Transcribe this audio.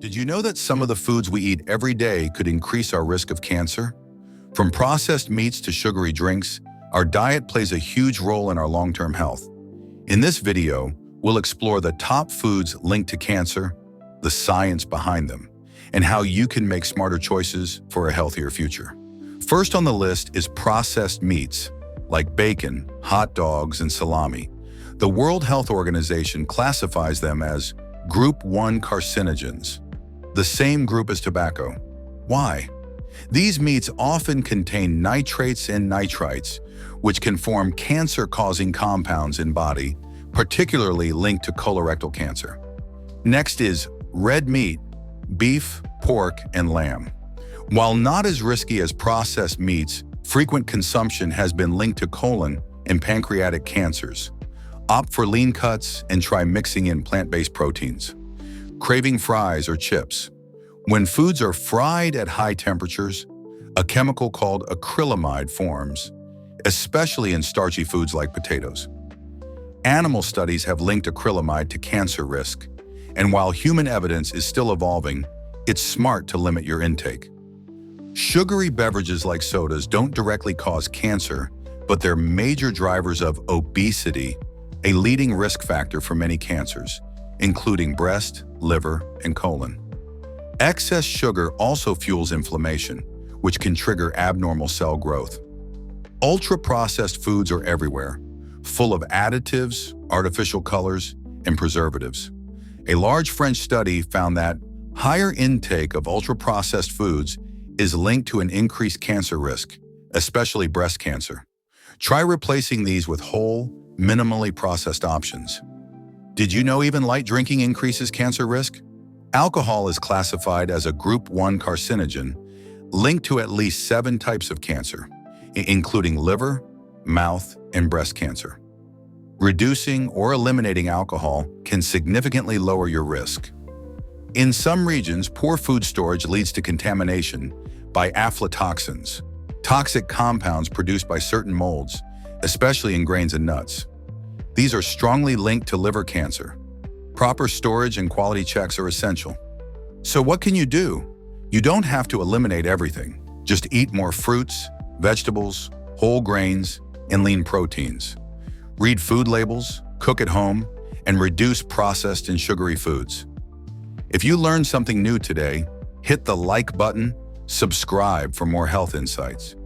Did you know that some of the foods we eat every day could increase our risk of cancer? From processed meats to sugary drinks, our diet plays a huge role in our long-term health. In this video, we'll explore the top foods linked to cancer, the science behind them, and how you can make smarter choices for a healthier future. First on the list is processed meats, like bacon, hot dogs, and salami. The World Health Organization classifies them as Group 1 carcinogens, the same group as tobacco. Why? These meats often contain nitrates and nitrites, which can form cancer-causing compounds in body, particularly linked to colorectal cancer. Next is red meat, beef, pork, and lamb. While not as risky as processed meats, frequent consumption has been linked to colon and pancreatic cancers. Opt for lean cuts and try mixing in plant-based proteins. Craving fries or chips. When foods are fried at high temperatures, a chemical called acrylamide forms, especially in starchy foods like potatoes. Animal studies have linked acrylamide to cancer risk, and while human evidence is still evolving, it's smart to limit your intake. Sugary beverages like sodas don't directly cause cancer, but they're major drivers of obesity, a leading risk factor for many cancers, including breast, liver, and colon. Excess sugar also fuels inflammation, which can trigger abnormal cell growth. Ultra-processed foods are everywhere, full of additives, artificial colors, and preservatives. A large French study found that higher intake of ultra-processed foods is linked to an increased cancer risk, especially breast cancer. Try replacing these with whole, minimally processed options. Did you know even light drinking increases cancer risk? Alcohol is classified as a Group 1 carcinogen, linked to at least 7 types of cancer, including liver, mouth, and breast cancer. Reducing or eliminating alcohol can significantly lower your risk. In some regions, poor food storage leads to contamination by aflatoxins, toxic compounds produced by certain molds, especially in grains and nuts. These are strongly linked to liver cancer. Proper storage and quality checks are essential. So what can you do? You don't have to eliminate everything. Just eat more fruits, vegetables, whole grains, and lean proteins. Read food labels, cook at home, and reduce processed and sugary foods. If you learned something new today, hit the like button, subscribe for more health insights.